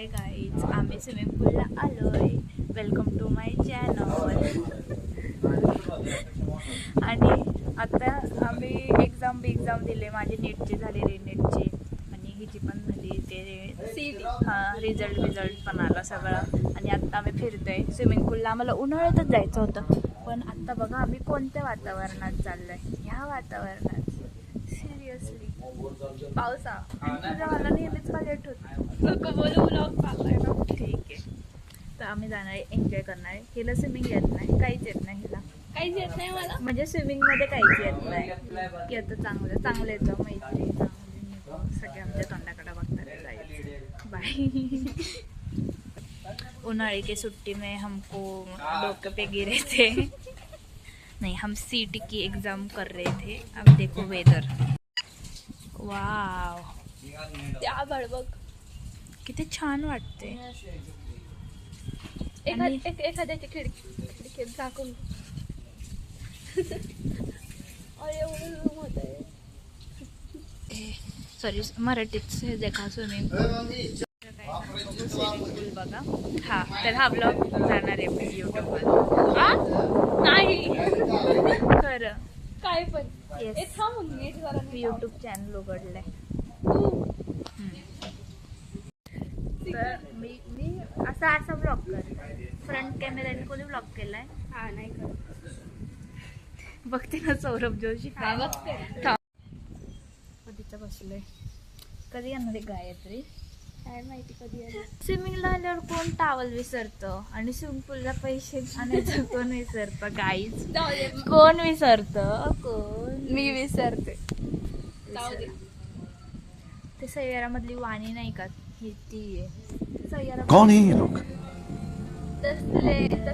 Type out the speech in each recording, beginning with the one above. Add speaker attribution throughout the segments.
Speaker 1: Hi guys, आम्ही swimming पूलला आलोय. Welcome to my channel. आणि आता आम्ही एक्झाम दिले. माझी नीटची झाली, नीटची, आणि हिची पण झाली. ते हां रिझल्ट पण आला सगळा. आणि आत्ता आम्ही फिरतोय स्विमिंग पूलला. आम्हाला उन्हाळ्यातच जायचं होतं, पण आत्ता बघा आम्ही कोणत्या वातावरणात चाललोय. ह्या वातावरणात सिरियसली पावसा. तुझ्या मला नेहमीच का लेट होत बोलू ब्लॉग पाहताय ना. ठीक आहे, तर आम्ही जाणार आहे, एन्जॉय करणार आहे. हिला स्विमिंग येत नाही, काहीच येत नाही. हिला काहीच येत नाही मला, म्हणजे स्विमिंगमध्ये काहीच येत नाही. येतं चांगलं येतं. मैत्री चांगली सगळे आमच्या तोंडाकडे बघतात. जायचं बाय. उन्हाळी की छुट्टी में हमको डोके पे गिरे थे. नहीं, हम सीटी की एग्जाम कर रहे थे. अब देखो वेदर. वाव,
Speaker 2: त्या बघ
Speaker 1: किती छान वाटते.
Speaker 2: एखाद्याची खिडकीत झाकून. एवढं रूम होत आहे.
Speaker 1: सॉरी, मराठीत हे देखा स्विमिंग पूल बघा. हा, तर हा ब्लॉग जाणार आहे यूट्यूबवर.
Speaker 2: नाही
Speaker 1: खरं
Speaker 2: काय पण
Speaker 1: येस, यूट्यूब चॅनल उघडलंय. तर मी असा ब्लॉग करते. फ्रंट कॅमेऱ्याने कोणी ब्लॉग केलाय?
Speaker 2: हा नाही करत.
Speaker 1: बघते ना सौरभ जोशी.
Speaker 2: बघते
Speaker 1: कधीच बसलोय. कधी येणार आहे गायत्री?
Speaker 2: काय माहिती कधी येणार.
Speaker 1: स्विमिंगला आल्यावर कोण टावल विसरतं, आणि स्विमिंग पूलला पैसे आणायचं कोण विसरतं? गाईज कोण विसरतं? कोण?
Speaker 2: मी विसरते.
Speaker 1: ते सय्यारामधली वाणी नाही का, ही ती आहे सय्यारा.
Speaker 3: कौन है ये लोग?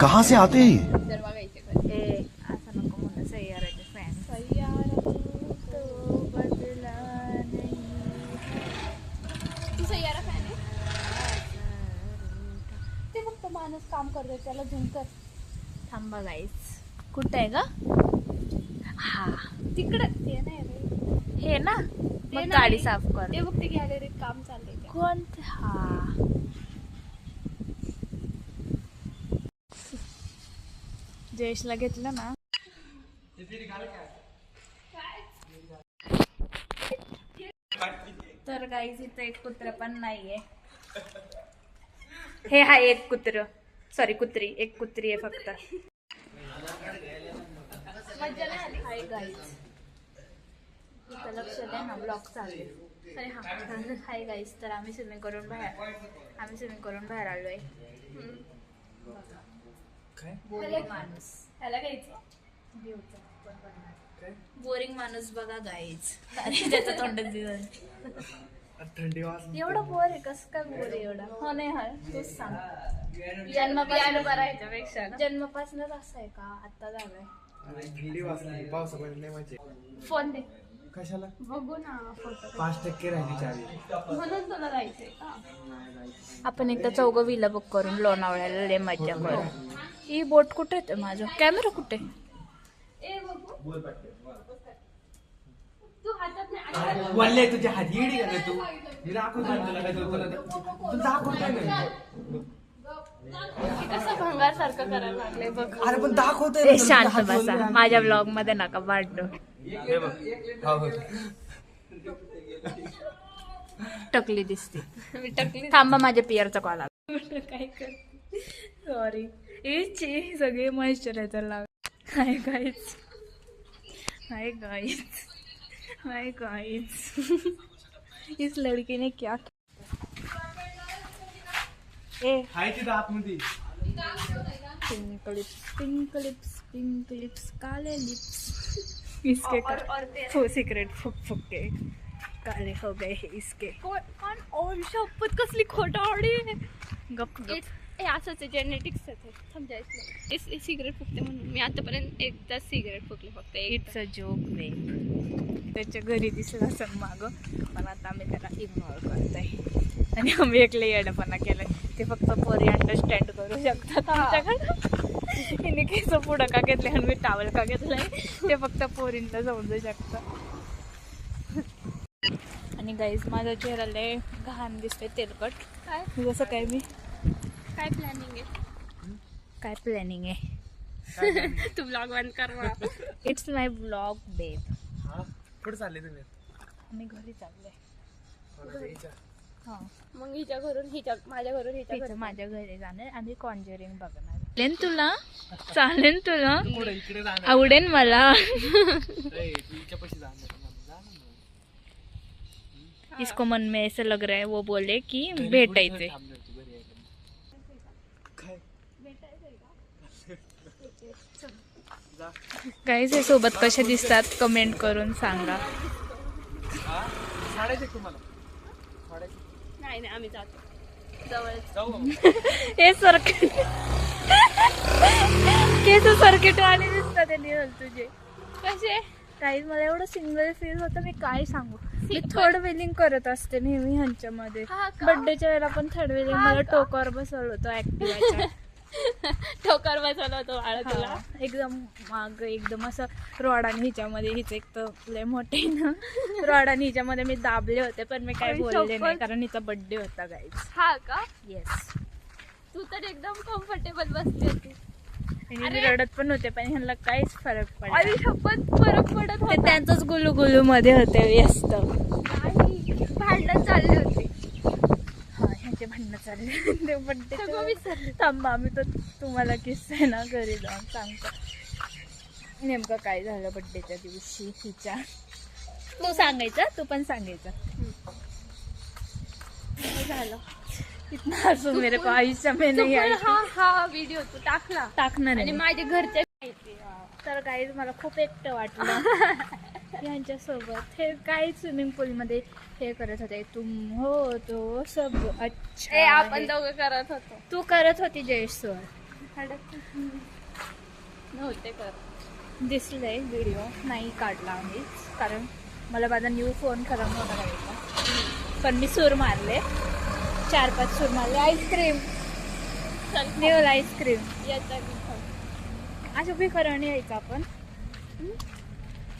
Speaker 3: कहाँ से आते हैं ये?
Speaker 2: तर बघायचे कधी.
Speaker 1: ए असं नको म्हणून, सय्याराचे फॅन.
Speaker 2: तू सय्यारा फॅन आहे? ते फक्त माणूस काम करतोय, त्याला झुंकर.
Speaker 1: थांबा गाईज, कुठं आहे ग? हा
Speaker 2: तिकडे ते नाही रे.
Speaker 1: हे ना,
Speaker 2: ते
Speaker 1: मग
Speaker 2: नाही.
Speaker 1: गाडी साफ कर.
Speaker 2: ते फक्त गॅलरीत काम चाललंय.
Speaker 1: कोणते? हा, जयेशला घेतलं ना. तर गाईज इथं एक कुत्र पण नाहीये. हे हा एक कुत्र, सॉरी कुत्री, एक कुत्री आहे फक्त.
Speaker 2: मज्जा नाही आली.
Speaker 1: हाय गाईज, इथं लक्ष द्या ना, ब्लॉग चालू आहे. अरे हा, हाय गाईज. तर आम्ही स्विमिंग करून बाहेर आलोय. बोरिंग माणूस.
Speaker 2: ह्याला घ्यायचं.
Speaker 1: बोरिंग माणूस बघा गाईज. त्याचं तोंडात दिलं.
Speaker 3: थंडी वाजली.
Speaker 1: एवढं बोर आहे, कसं काय बोर आहे एवढा? हो नाही, हा तूच सांग. जन्मपासूनच असं आहे का? आता झालंय.
Speaker 3: थंडी वाजली, पावसामध्ये नाही मजा.
Speaker 2: फोन दे.
Speaker 3: कशाला?
Speaker 2: बघू ना फोटो.
Speaker 3: 5% राहिली चावी.
Speaker 2: म्हणून तुला जायचंय का?
Speaker 1: आपण एकदा चौघवीला बुक करून लोणावळ्याला लय मज्जा करू. ही बोट कुठे येते? माझं कॅमेरा कुठे?
Speaker 2: ए बघू. तू हातात नाही.
Speaker 3: वल्ले तुझ्या हात येडी का तू? दाखव तू दाखव काय.
Speaker 2: कसं भंगार सारखं करायला लागले बघ.
Speaker 3: अरे पण दाखवतोय.
Speaker 1: शांत बसा, माझ्या ब्लॉग मध्ये नका वाढलो.
Speaker 3: हे बघ. हो.
Speaker 1: टकली दिसते.
Speaker 2: मी टाकली.
Speaker 1: थांबा, माझ्या पियरचा कॉल आला.
Speaker 2: काय कर.
Speaker 1: सॉरी, इची सगळे मॉइश्चरायझर लाव. Hi guys, hi guys, hi guys. इस लड़की ने क्या
Speaker 3: हाय तिथं आतमध्ये.
Speaker 1: पिंक लिप्स, काले लिप्स इसके वो सिगरेट फुक के काले हो गए हैं इसके.
Speaker 2: कोण ओम शपथ कसली खोटावडी.
Speaker 1: गप गप.
Speaker 2: हे असंच आहे, जेनेटिक्स आहे. समजायचं. सिगरेट फुकते म्हणून मी आतापर्यंत एकदा सिगरेट फुकले फक्त.
Speaker 1: इट्स अ जोक बेब. त्याच्या घरी दिसला असं मागं, पण आता आम्ही त्याला इग्नोर करतोय. आणि आम्ही एकले येडपणा केलाय. ते फक्त पोरी अंडरस्टँड करू शकतात आमच्याकडं. हिने केस पुढं का घेतले आणि मी टावल का घेतलाय ते फक्त पोरींना समजू शकतं. आणि गाईज माझा चेहरा लय घाण दिसतोय तेलकट.
Speaker 2: काय
Speaker 1: जसं काय मी
Speaker 2: काय प्लॅनिंग आहे?
Speaker 1: काय प्लॅनिंग आहे?
Speaker 2: तू ब्लॉग बंद कर मग.
Speaker 1: इट्स माय ब्लॉग बेब.
Speaker 3: कुठे चालले तुम्ही?
Speaker 1: आम्ही घरी चाललोय. हा
Speaker 2: मग हिच्या घरून माझ्या घरून हिच्या
Speaker 1: तिचं
Speaker 2: घरून.
Speaker 1: माझ्या घरी जाणार. आम्ही कॉन्जरिंग बघणार. चालेल तुला? चालेल तुला?
Speaker 3: पुढे इकडे जाणार.
Speaker 1: आवडेल मला.
Speaker 3: तुझ्या पैसे जाणार
Speaker 1: इसको मन में ऐसा लग रहा है वो बोले कि भेटायचे. गाईज हे सोबत कसे दिसतात कमेंट करून सांगा.
Speaker 3: तुम्हाला
Speaker 2: नाही नाही आम्ही जातो जवळच.
Speaker 3: जाऊ
Speaker 1: हे सर्किट केस सर्किट आणि दिसतात ते तुझे
Speaker 2: कसे
Speaker 1: काही. मला एवढं सिंगल फील होतं मी काय सांगू. मी थर्ड व्हीलिंग करत असते नेहमी ह्यांच्यामध्ये.
Speaker 2: हा का?
Speaker 1: बर्थडेच्या वेळेला पण थर्ड व्हीलिंग मला टोकावर बसवलं होतं ऍक्टिव्हाच्या.
Speaker 2: ठोकर बसवलं होतं बाळा तुला.
Speaker 1: एकदम माग एकदम असं रॉड आणि हिच्यामध्ये हिचं एक तर लय मोठे ना रॉड आणि हिच्यामध्ये मी दाबले होते पण मी काय
Speaker 2: आणि
Speaker 1: बोलले नाही
Speaker 2: शपथ.
Speaker 1: कारण हिचा बर्थडे होता गाईज.
Speaker 2: हा का?
Speaker 1: येस.
Speaker 2: तू तर एकदम कम्फर्टेबल बसली होती.
Speaker 1: आणि मी रडत पण होते पण ह्यांना काहीच फरक पडला.
Speaker 2: आणि शपथ फरक पडत
Speaker 1: ते
Speaker 2: होता.
Speaker 1: त्यांचंच गुलू गुलू मध्ये होते व्यस्त.
Speaker 2: नाही भांडण चालले होते.
Speaker 1: हा ह्यांचे भांडणं चालले ते
Speaker 2: सगळं
Speaker 1: बर्थडे.
Speaker 2: विसरले.
Speaker 1: थांबा आम्ही तर तुम्हाला किस्सा आहे ना घरी जाऊन सांगतो नेमकं काय झालं बर्थडेच्या दिवशी हिच्या. तू सांगायचं तू पण सांगायचं.
Speaker 2: काय झालं?
Speaker 1: इतना हसू मेरे को आयुष्य में
Speaker 2: तू
Speaker 1: नाही
Speaker 2: पण
Speaker 1: आई.
Speaker 2: हा व्हिडिओ तू टाकला
Speaker 1: टाकणार
Speaker 2: आणि
Speaker 1: आहे.
Speaker 2: माझे घरचे माहिती.
Speaker 1: तर काहीच मला खूप एकटं वाटलं यांच्यासोबत. हे काय स्विमिंग पूल मध्ये हे करत होते. तुम हो तो सब अच्छा
Speaker 2: आपण
Speaker 1: आहे.
Speaker 2: दोघं करत होतो.
Speaker 1: तू करत होती जयेश्वर.
Speaker 2: नव्हते कर.
Speaker 1: दिसलंय व्हिडिओ नाही काढला आम्ही कारण मला माझा न्यू फोन खराब होता करायचा. पण मी सूर मारले 4-5 सूर मारले. Ice cream new ice cream. अशा भिकरणी यायचं आपण.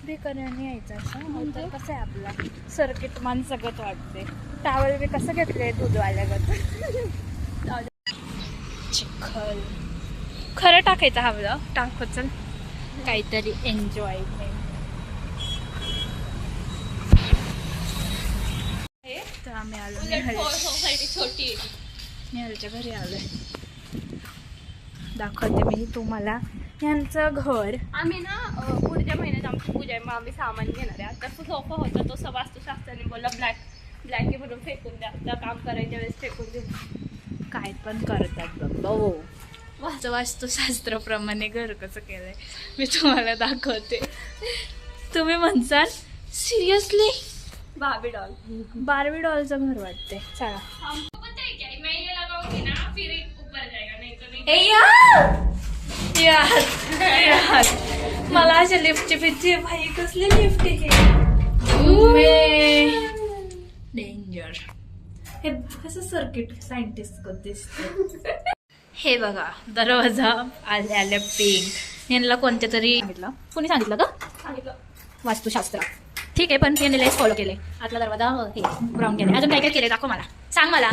Speaker 1: भिकरणी यायचं असं तर कसं आहे आपला सर्किट माणसागत वाटते. टावल बी कसं घेतलंय दूधवाल्यागत. चिखल खरं टाकायचं हवं टाकत चल काहीतरी एन्जॉयमेंट. तर आम्ही आलो
Speaker 2: सोसायटी छोटी आहे.
Speaker 1: नेहलच्या घरी आलोय. दाखवते मी तुम्हाला यांचं घर.
Speaker 2: आम्ही ना पुढच्या महिन्यात आमची पूजा आहे मग आम्ही सामान घेणार आहे. आता तो सोफा होता तो वास्तुशास्त्राने बोलला ब्लॅक आहे म्हणून फेकून द्या. त्या काम करायच्या वेळेस फेकून देऊ.
Speaker 1: काय पण करतात बाबा हो. वास्तुशास्त्राप्रमाणे घर कसं केलंय मी तुम्हाला दाखवते. तुम्ही म्हणसाल सिरियसली
Speaker 2: बाबी डॉल.
Speaker 1: बार्बी डॉलचं घर वाटते. चला
Speaker 2: हमको पता है क्या मैं ये लगाऊंगी ना फिर ऊपर जाएगा नहीं तो नहीं.
Speaker 1: ए यार मला अशा लिफ्टची भीती आहे. भाई कसली लिफ्ट आहे डेंजर. हे कसं सर्किट सायंटिस्ट दिसत. हे बघा दरवाजा आल्या पिंक. यांना कोणत्या तरी सांगितलं. कोणी सांगितलं का?
Speaker 2: सांगितलं
Speaker 1: वास्तुशास्त्र ठीक आहे पण यांनी लेस फॉलो केले. आतला दरवाजा हे ब्राऊन केले. अजून काय काय केले दाखव मला. सांग मला.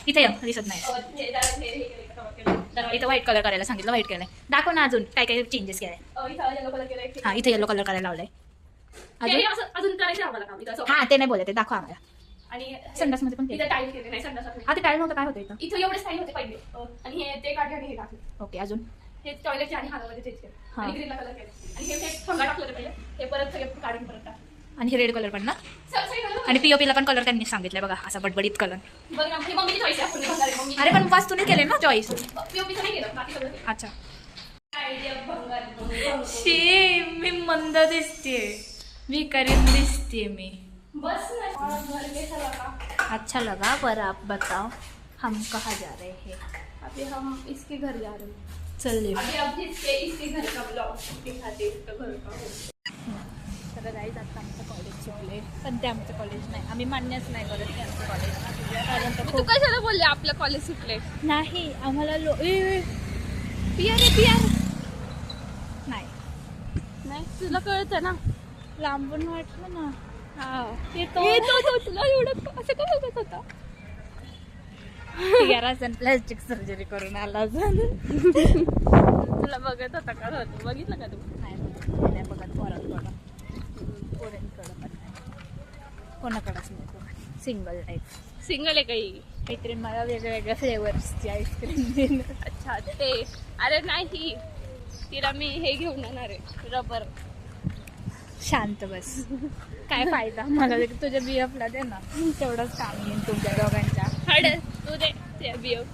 Speaker 1: इथे दिसत नाही. इथं व्हाईट कलर करायला सांगितलं. व्हाईट केलंय. दाखव ना अजून काय काय चेंजेस केले. हा इथे येलो कलर करायला लावलाय.
Speaker 2: अजून करायचं आम्हाला काम इथं.
Speaker 1: हा ते नाही बोलत ते दाखव आम्हाला.
Speaker 2: आणि
Speaker 1: संडासमध्ये पण केलं.
Speaker 2: इथं टाईल केले नाही संडासात.
Speaker 1: हा ते टाईल नव्हतं काय होतं इथं.
Speaker 2: इथं एवढे स्टाईल होते पहिले आणि हे ते काढले आणि हे टाकले.
Speaker 1: ओके अजून
Speaker 2: हे टॉयलेटचे आणि हातामध्ये चेंज केले
Speaker 1: हा.
Speaker 2: आणि ग्रीनला कलर केले आणि हे फंगा टाकलं होतं पहिले. हे परत सगळे काढून परत टाकले.
Speaker 1: आणि हे रेड कलर पण ना.
Speaker 2: सगळे कलर
Speaker 1: आणि पीओपीला पण कलर त्यांनी सांगितलंय बघा असा बडबडीत कलर.
Speaker 2: बघ ना हे मम्मीची चॉईस आहे. आपण भंगार आहे मम्मी.
Speaker 1: अरे पण वास्तूने केले ना चॉईस.
Speaker 2: पीओपीचं नाही केलं बाकी सगळं.
Speaker 1: अच्छा
Speaker 2: आयडिया भंगार.
Speaker 1: शी मी मंद दिसते. भिकारी दिसते मी.
Speaker 2: बस ना घर कैसा लगा.
Speaker 1: अच्छा लगा पर आप बताओ हम कहाँ जा रहे हैं.
Speaker 2: अभी हम इसके घर जा रहे हैं.
Speaker 1: चल
Speaker 2: अभी इसके घर का ब्लॉग दिखाते इसका घर का.
Speaker 1: तर जायचं आता आमचं कॉलेज शिकले पण ते आमचं कॉलेज नाही. आम्ही मान्यच नाही करत की आमचं कॉलेज कारण तर
Speaker 2: तू
Speaker 1: खूप
Speaker 2: कशाला बोलले आपलं कॉलेज सुटले.
Speaker 1: नाही आम्हाला
Speaker 2: पियर
Speaker 1: नाही
Speaker 2: नाही तुला कळतं ना.
Speaker 1: लांबून वाटलं ना.
Speaker 2: येतो तुला एवढं असं का बघत होता?
Speaker 1: प्लास्टिक सर्जरी करून आला
Speaker 2: तुला बघत होता का होतं? बघितलं का तू?
Speaker 1: नाही बघत पोरांकडं पोरांकडं पण नाही कोणाकडंच नाही सिंगल टाईप
Speaker 2: सिंगल आहे काही.
Speaker 1: काहीतरी मला वेगळ्या फ्लेवर्सची आईस्क्रीम देणार.
Speaker 2: अच्छा ते अरे नाही तिला मी हे घेऊन येणार आहे रबर.
Speaker 1: शांत बस काय फायदा मला तुझ्या BF ला दे ना तेवढंच काम येईल तुमच्या दोघांच्या.
Speaker 2: हड तू दे ते BF.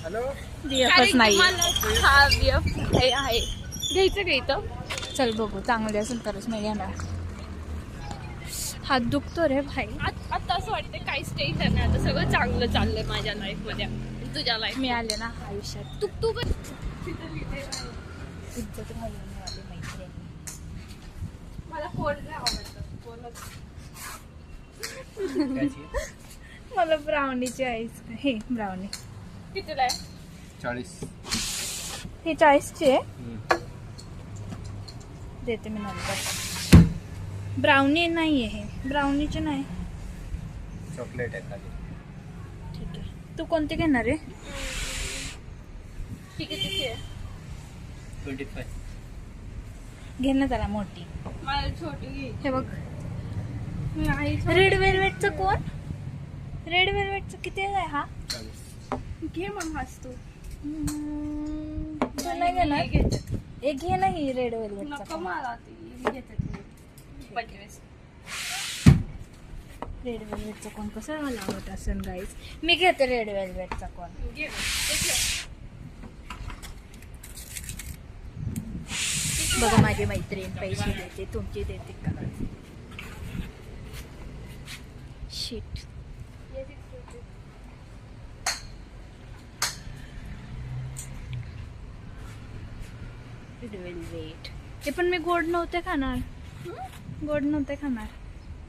Speaker 3: हॅलो
Speaker 1: BFच नाही
Speaker 2: हा BF हे आहे घ्यायचं का इथं?
Speaker 1: चल बघू चांगले असेल तरच मी घेणार. हात दुखतो रे भाई.
Speaker 2: आता असं वाटतं काहीच टेन्शन नाही आता सगळं चांगलं चाललंय माझ्या लाईफ मध्ये तुझ्या लाईफ.
Speaker 1: मी आले ना आयुष्यात
Speaker 2: तू
Speaker 1: इज्जत घालवण्यावाली मैत्रिणी.
Speaker 2: मला फोन नाही आवडतं फोनच.
Speaker 1: मला ब्राउनीची आईस्क्रीम हे ब्राउनी
Speaker 2: कितीला आहे?
Speaker 3: 40.
Speaker 1: ही 40ची आहे देते मी नंतर. ब्राउनी नाही आहे ब्राउनीची नाही.
Speaker 3: चॉकलेट आहे खाली.
Speaker 1: ठीक आहे तू कोणती घेणार आहे?
Speaker 2: ती कितीची आहे?
Speaker 3: 25.
Speaker 1: घे ना जरा मोठी.
Speaker 2: मला छोटी घे.
Speaker 1: हे बघ
Speaker 2: नाही
Speaker 1: रेड वेल्वेटचं कोण? रेड वेल्वेटचं किती आहे हा?
Speaker 3: 40.
Speaker 2: घे मग हाच तू.
Speaker 1: तू नाही घेणार?
Speaker 2: घेते
Speaker 1: एक घे ना ही रेड वेल्वेटचा
Speaker 2: नको मला ती मी घेते ती 25.
Speaker 1: रेड वेल्वेटचा कोण कसं मला आवडत असेल गाईज. मी घेते रेड वेल्वेटचा कोण.
Speaker 2: घे ना.
Speaker 1: बघा माझी मैत्रीण पैसे देते तुमची देते का शिट. रेड वेल्वेट हे पण मी गोड नव्हते खाणार. गोड नव्हते खाणार.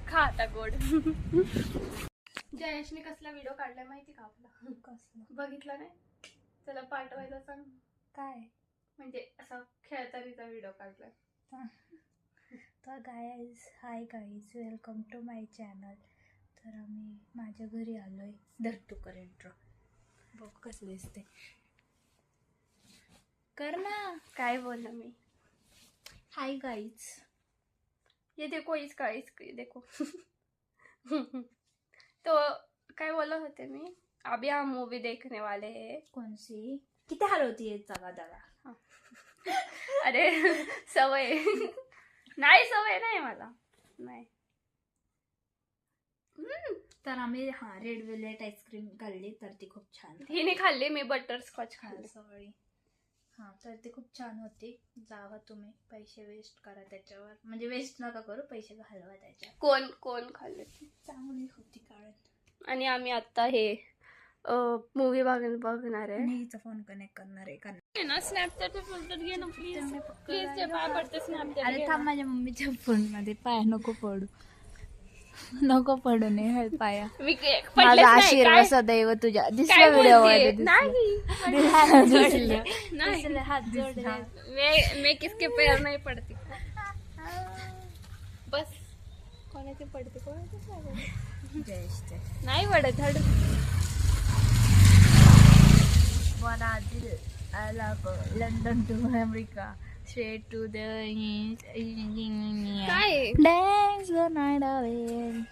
Speaker 2: खा आता गोड. जयेशने कसला व्हिडिओ काढलाय माहिती का आपला?
Speaker 1: कसलं
Speaker 2: बघितला नाही? चला पाठवायला सांग.
Speaker 1: काय
Speaker 2: म्हणजे असा खेळतानीचा व्हिडिओ काढलाय.
Speaker 1: तर guys hi guys welcome to my channel. तर आम्ही माझ्या घरी आलोय. धरतो कर इंट्रो बघ कसं दिसते. कर ना.
Speaker 2: काय बोलला मी?
Speaker 1: हाय गाईज
Speaker 2: ये देखो इसका देखो. तो काय बोलत होते मी? अभी हम मूवी देखने वाले हैं.
Speaker 1: कौन सी किती हलवती आहे चला दादा.
Speaker 2: अरे सवय नाही सवय नाही मला नाही.
Speaker 1: तर आम्ही रेड वेल्वेट आईस्क्रीम खाल्ली तर ती खूप छान.
Speaker 2: हिने खाल्ली मी बटरस्कॉच खाल्ली.
Speaker 1: सॉरी तर ती खूप छान होती. जावा तुम्ही पैसे वेस्ट करा त्याच्यावर म्हणजे वेस्ट नका करू पैसे घालवा त्याच्यावर.
Speaker 2: कोण कोण खाल्ले?
Speaker 1: चांगली होती कारण.
Speaker 2: आणि आम्ही आता हे मूवी बघणार आहे.
Speaker 1: आणि हिचा फोन कनेक्ट करणार आहे कारण
Speaker 2: ना स्नॅपचॅट फिल्टर घे ना प्लीज प्लीज ते पाय पडते स्नॅपचॅट.
Speaker 1: अरे थांब माझ्या मम्मीच्या फोन मध्ये पाय नको पडू. नको पडू नये पाया.
Speaker 2: मी
Speaker 1: माझा आशीर्वाद सदैव तुझ्या दिसल्या व्हिडिओ मध्ये
Speaker 2: नाही
Speaker 1: हात जोडले.
Speaker 2: मैं किसके पैर नहीं पडती. बस कोणाचे पडते कोणाचे नाही पडत. हड
Speaker 1: London to America straight to the
Speaker 2: काय
Speaker 1: dance the night away.